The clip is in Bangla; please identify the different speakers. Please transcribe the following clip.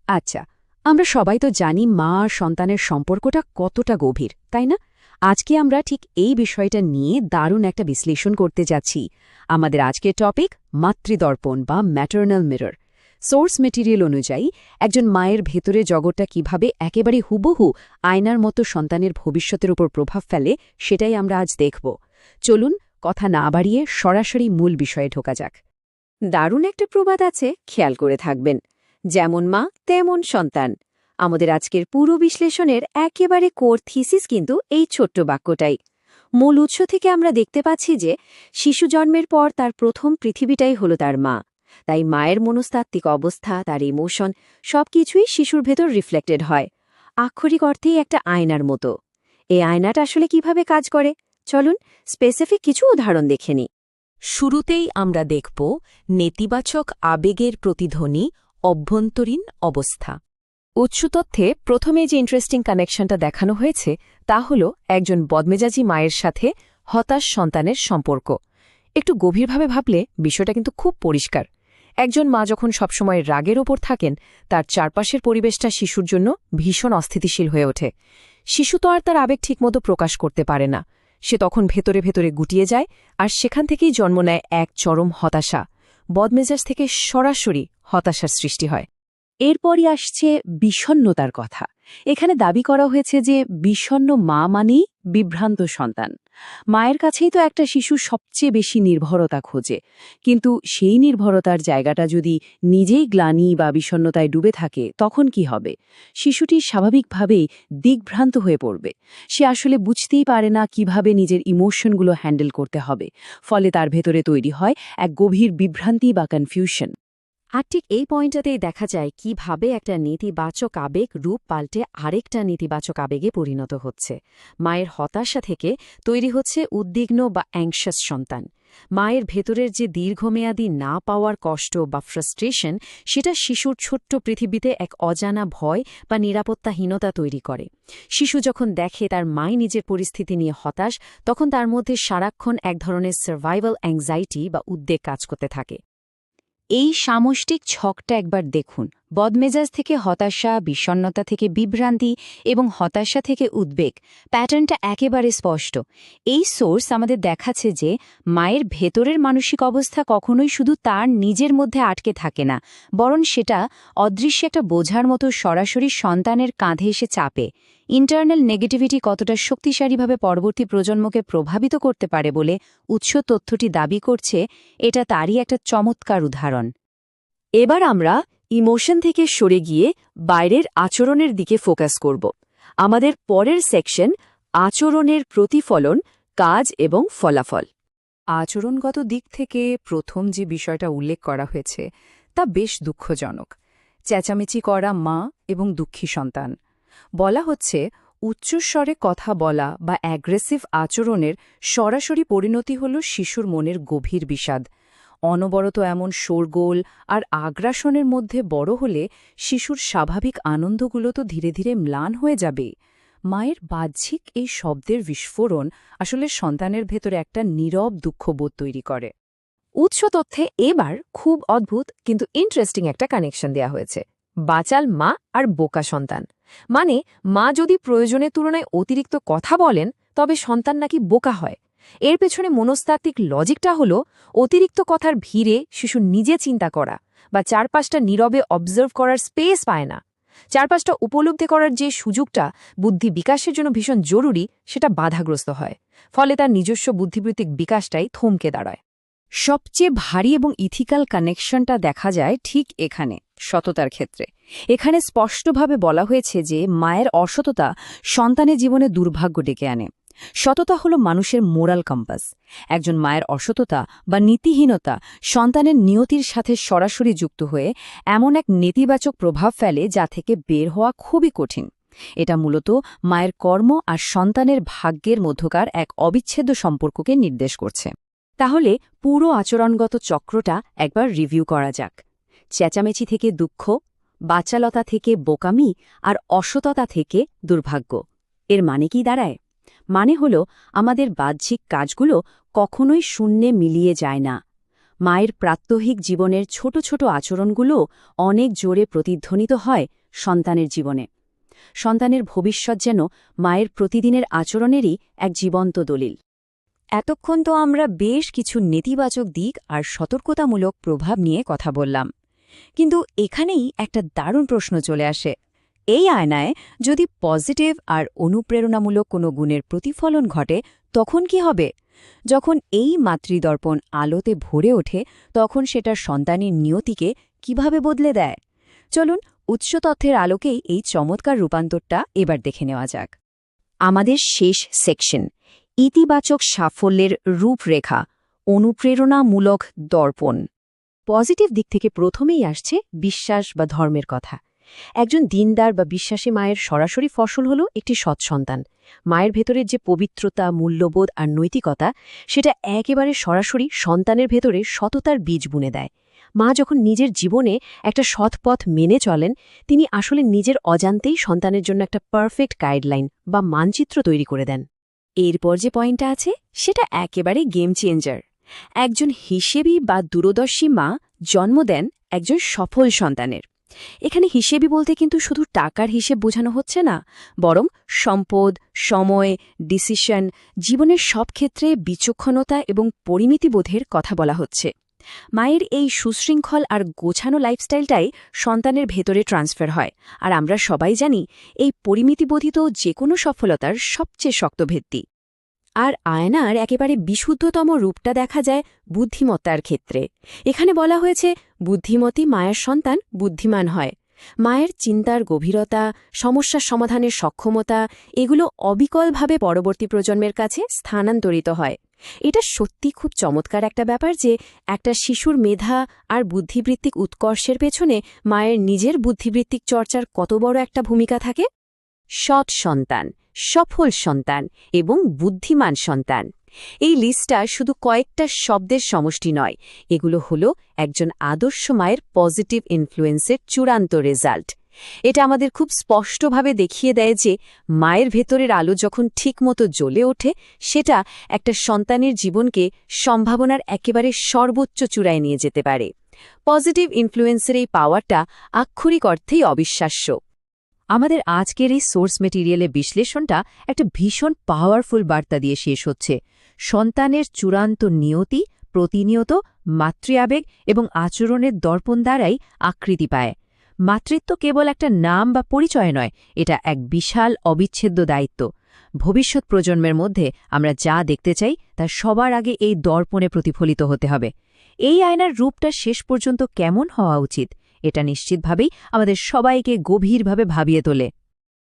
Speaker 1: আচ্ছা, আমরা সবাই তো জানি মা আর সন্তানের সম্পর্কটা কতটা গভীর, তাই না? আজকে আমরা ঠিক এই বিষয়টা নিয়ে দারুণ একটা বিশ্লেষণ করতে যাচ্ছি। আমাদের আজকের টপিক মাতৃদর্পণ বা ম্যাটারনাল মিরর। সোর্স মেটেরিয়াল অনুযায়ী একজন মায়ের ভেতরে জগৎটা কিভাবে একেবারে হুবহু আয়নার মতো সন্তানের ভবিষ্যতের উপর প্রভাব ফেলে সেটাই আমরা আজ দেখব। চলুন কথা না বাড়িয়ে সরাসরি মূল বিষয়ে ঢোকা যাক।
Speaker 2: দারুণ একটা প্রবাদ আছে, খেয়াল করে থাকবেন। যেমন মা তেমন সন্তান। আমাদের আজকের পুরো বিশ্লেষণের একেবারে কোর থিসিস কিন্তু এই ছোট্ট বাক্যটাই। মূল উৎস থেকে আমরা দেখতে পাচ্ছি যে শিশু জন্মের পর তার প্রথম পৃথিবীটাই হলো তার মা। তাই মায়ের মনস্তাত্ত্বিক অবস্থা, তার ইমোশন সবকিছুই শিশুর ভেতর রিফ্লেক্টেড হয়। আক্ষরিক অর্থেই একটা আয়নার মতো। এই আয়নাটা আসলে কিভাবে কাজ করে চলুন স্পেসিফিক কিছু উদাহরণ দেখে নিই।
Speaker 3: শুরুতেই আমরা দেখব নেতিবাচক আবেগের প্রতিধ্বনি, অভ্যন্তরীণ অবস্থা। উৎসতথ্যে প্রথমে যে ইন্টারেস্টিং কানেকশনটা দেখানো হয়েছে তা হল একজন বদমেজাজি মায়ের সাথে হতাশ সন্তানের সম্পর্ক। একটু গভীরভাবে ভাবলে বিষয়টা কিন্তু খুব পরিষ্কার। একজন মা যখন সবসময় রাগের ওপর থাকেন, তার চারপাশের পরিবেশটা শিশুর জন্য ভীষণ অস্থিতিশীল হয়ে ওঠে। শিশু তো আর তার আবেগ ঠিকমতো প্রকাশ করতে পারে না। সে তখন ভেতরে ভেতরে গুটিয়ে যায়, আর সেখান থেকেই জন্ম নেয় এক চরম হতাশা। বদমেজাজ থেকে সরাসরি হতাশার সৃষ্টি হয়।
Speaker 2: এরপরই আসছে বিষণ্ণতার কথা। এখানে দাবি করা হয়েছে যে বিষণ্ণ মা মানেই বিভ্রান্ত সন্তান। মায়ের কাছেই তো একটা শিশু সবচেয়ে বেশি নির্ভরতা খোঁজে, কিন্তু সেই নির্ভরতার জায়গাটা যদি নিজেই গ্লানি বা বিষণ্ণতায় ডুবে থাকে তখন কি হবে? শিশুটি স্বাভাবিকভাবেই দিকভ্রান্ত হয়ে পড়বে। সে আসলে বুঝতেই পারে না কিভাবে নিজের ইমোশনগুলো হ্যান্ডেল করতে হবে। ফলে তার ভেতরে তৈরি হয় এক গভীর বিভ্রান্তি বা কনফিউশন।
Speaker 1: আর ঠিক এই পয়েন্টটাতেই দেখা যায় কিভাবে একটা নেতিবাচক আবেগ রূপ পাল্টে আরেকটা নেতিবাচক আবেগে পরিণত হচ্ছে। মায়ের হতাশা থেকে তৈরি হচ্ছে উদ্বিগ্ন বা অ্যাংশাস সন্তান। মায়ের ভেতরের যে দীর্ঘমেয়াদী না পাওয়ার কষ্ট বা ফ্রাস্ট্রেশন, সেটা শিশুর ছোট্ট পৃথিবীতে এক অজানা ভয় বা নিরাপত্তাহীনতা তৈরি করে। শিশু যখন দেখে তার মাই নিজের পরিস্থিতি নিয়ে হতাশ, তখন তার মধ্যে সারাক্ষণ এক ধরনের সার্ভাইভাল অ্যাংজাইটি বা উদ্বেগ কাজ করতে থাকে।
Speaker 2: এই সামষ্টিক ছকটা একবার দেখুন। বদমেজাজ থেকে হতাশা, বিষণ্ণতা থেকে বিভ্রান্তি এবং হতাশা থেকে উদ্বেগ। প্যাটার্নটা একেবারে স্পষ্ট। এই সোর্স আমাদের দেখাচ্ছে যে মায়ের ভেতরের মানসিক অবস্থা কখনোই শুধু তার নিজের মধ্যে আটকে থাকে না, বরং সেটা অদৃশ্য একটা বোঝার মতো সরাসরি সন্তানের কাঁধে এসে চাপে। ইন্টারনাল নেগেটিভিটি কতটা শক্তিশালীভাবে পরবর্তী প্রজন্মকে প্রভাবিত করতে পারে বলে উৎস তথ্যটি দাবি করছে, এটা তারই একটা চমৎকার উদাহরণ।
Speaker 3: এবার আমরা ইমোশন থেকে সরে গিয়ে বাইরের আচরণের দিকে ফোকাস করব। আমাদের পরের সেকশন আচরণের প্রতিফলন, কাজ এবং ফলাফল।
Speaker 1: আচরণগত দিক থেকে প্রথম যে বিষয়টা উল্লেখ করা হয়েছে তা বেশ দুঃখজনক। চেঁচামেচি করা মা এবং দুঃখী সন্তান। বলা হচ্ছে উচ্চস্বরে কথা বলা বা অ্যাগ্রেসিভ আচরণের সরাসরি পরিণতি হল শিশুর মনের গভীর বিষাদ। অনবরত এমন শোরগোল আর আগ্রাসনের মধ্যে বড় হলে শিশুর স্বাভাবিক আনন্দগুলো তো ধীরে ধীরে ম্লান হয়ে যাবে। মায়ের বাহ্যিক এই শব্দের বিস্ফোরণ আসলে সন্তানের ভেতরে একটা নীরব দুঃখবোধ তৈরি করে।
Speaker 3: উৎস তথ্যে এবার খুব অদ্ভুত কিন্তু ইন্টারেস্টিং একটা কানেকশন দেয়া হয়েছে। বাচাল মা আর বোকা সন্তান। মানে মা যদি প্রয়োজনের তুলনায় অতিরিক্ত কথা বলেন, তবে সন্তান নাকি বোকা হয়। এর পেছনে মনস্তাত্ত্বিক লজিকটা হলো অতিরিক্ত কথার ভিড়ে শিশু নিজে চিন্তা করা বা চারপাশটা নীরবে অবজার্ভ করার স্পেস পায় না। চারপাশটা উপলব্ধি করার যে সুযোগটা বুদ্ধি বিকাশের জন্য ভীষণ জরুরি, সেটা বাধাগ্রস্ত হয়। ফলে তার নিজস্ব বুদ্ধিবৃত্তিক বিকাশটাই থমকে দাঁড়ায়।
Speaker 1: সবচেয়ে ভারী এবং ইথিক্যাল কানেকশনটা দেখা যায় ঠিক এখানে, সততার ক্ষেত্রে। এখানে স্পষ্টভাবে বলা হয়েছে যে মায়ের অসততা সন্তানের জীবনে দুর্ভাগ্য ডেকে আনে। সততা হল মানুষের মোরাল কম্পাস। একজন মায়ের অসততা বা নীতিহীনতা সন্তানের নিয়তির সাথে সরাসরি যুক্ত হয়ে এমন এক নেতিবাচক প্রভাব ফেলে যা থেকে বের হওয়া খুবই কঠিন। এটা মূলত মায়ের কর্ম আর সন্তানের ভাগ্যের মধ্যকার এক অবিচ্ছেদ্য সম্পর্ককে নির্দেশ করছে। তাহলে পুরো আচরণগত চক্রটা একবার রিভিউ করা যাক। চেঁচামেচি থেকে দুঃখ, বাচালতা থেকে বোকামি আর অসততা থেকে দুর্ভাগ্য। এর মানে কি দাঁড়ায়? মানে হল আমাদের বাহ্যিক কাজগুলো কখনোই শূন্যে মিলিয়ে যায় না। মায়ের প্রাত্যহিক জীবনের ছোট ছোট আচরণগুলো অনেক জোরে প্রতিধ্বনিত হয় সন্তানের জীবনে। সন্তানের ভবিষ্যৎ যেন মায়ের প্রতিদিনের আচরণেরই এক জীবন্ত দলিল।
Speaker 2: এতক্ষণ তো আমরা বেশ কিছু নেতিবাচক দিক আর সতর্কতামূলক প্রভাব নিয়ে কথা বললাম, কিন্তু এখানেই একটা দারুণ প্রশ্ন চলে আসে। এই আয়নায় যদি পজিটিভ আর অনুপ্রেরণামূলক কোনো গুণের প্রতিফলন ঘটে, তখন কি হবে? যখন এই মাতৃদর্পণ আলোতে ভরে ওঠে, তখন সেটা সন্তানের নিয়তিকে কিভাবে বদলে দেয়? চলুন উৎস তথ্যের আলোকেই এই চমৎকার রূপান্তরটা এবার দেখে নেওয়া যাক। আমাদের শেষ সেকশন, ইতিবাচক সাফল্যের রূপরেখা, অনুপ্রেরণামূলক দর্পণ।
Speaker 3: পজিটিভ দিক থেকে প্রথমেই আসছে বিশ্বাস বা ধর্মের কথা। একজন দিনদার বা বিশ্বাসী মায়ের সরাসরি ফসল হল একটি সৎ সন্তান। মায়ের ভেতরের যে পবিত্রতা, মূল্যবোধ আর নৈতিকতা, সেটা একেবারে সরাসরি সন্তানের ভেতরে সততার বীজ বুনে দেয়। মা যখন নিজের জীবনে একটা সৎ পথ মেনে চলেন, তিনি আসলে নিজের অজান্তেই সন্তানের জন্য একটা পারফেক্ট গাইডলাইন বা মানচিত্র তৈরি করে দেন।
Speaker 1: এরপর যে পয়েন্টটা আছে সেটা একেবারে গেম চেঞ্জার। একজন হিসেবি বা দূরদর্শী মা জন্ম দেন একজন সফল সন্তানের। এখানে হিসেবি বলতে কিন্তু শুধু টাকার হিসেব বোঝানো হচ্ছে না, বরং সম্পদ, সময়, ডিসিশন, জীবনের সব ক্ষেত্রে বিচক্ষণতা এবং পরিমিতিবোধের কথা বলা হচ্ছে। মায়ের এই সুশৃঙ্খল আর গোছানো লাইফস্টাইলটাই সন্তানের ভেতরে ট্রান্সফার হয়, আর আমরা সবাই জানি এই পরিমিতিবোধই তো যে কোনো সফলতার সবচেয়ে শক্ত ভিত্তি। আর আয়নার একেবারে বিশুদ্ধতম রূপটা দেখা যায় বুদ্ধিমত্তার ক্ষেত্রে। এখানে বলা হয়েছে বুদ্ধিমতী মায়ের সন্তান বুদ্ধিমান হয়। মায়ের চিন্তার গভীরতা, সমস্যা সমাধানের সক্ষমতা, এগুলো অবিকলভাবে পরবর্তী প্রজন্মের কাছে স্থানান্তরিত হয়। এটা সত্যি খুব চমৎকার একটা ব্যাপার যে একটা শিশুর মেধা আর বুদ্ধিবৃত্তিক উৎকর্ষের পেছনে মায়ের নিজের বুদ্ধিবৃত্তিক চর্চার কত বড় একটা ভূমিকা থাকে।
Speaker 3: সৎ সন্তান, সফল সন্তান এবং বুদ্ধিমান সন্তান, এই লিস্টটা শুধু কয়েকটা শব্দের সমষ্টি নয়, এগুলো হলো একজন আদর্শ মায়ের পজিটিভ ইনফ্লুয়েন্সের চূড়ান্ত রেজাল্ট। এটা আমাদের খুব স্পষ্টভাবে দেখিয়ে দেয় যে মায়ের ভেতরের আলো যখন ঠিকমতো জ্বলে ওঠে, সেটা একটা সন্তানের জীবনকে সম্ভাবনার একেবারে সর্বোচ্চ চূড়ায় নিয়ে যেতে পারে। পজিটিভ ইনফ্লুয়েন্সের এই পাওয়ারটা আক্ষরিক অর্থেই অবিশ্বাস্য।
Speaker 2: আমাদের আজকের এই সোর্স মেটেরিয়ালের বিশ্লেষণটা একটা ভীষণ পাওয়ারফুল বার্তা দিয়ে শেষ হচ্ছে। সন্তানের চূড়ান্ত নিয়তি প্রতিনিয়ত মাতৃআবেগ এবং আচরণের দর্পণ দ্বারাই আকৃতি পায়। মাতৃত্ব কেবল একটা নাম বা পরিচয় নয়, এটা এক বিশাল অবিচ্ছেদ্য দায়িত্ব। ভবিষ্যৎ প্রজন্মের মধ্যে আমরা যা দেখতে চাই তা সবার আগে এই দর্পণে প্রতিফলিত হতে হবে। এই আয়নার রূপটা শেষ পর্যন্ত কেমন হওয়া উচিত, এটা নিশ্চিতভাবেই আমাদের সবাইকে গভীরভাবে ভাবিয়ে তোলে।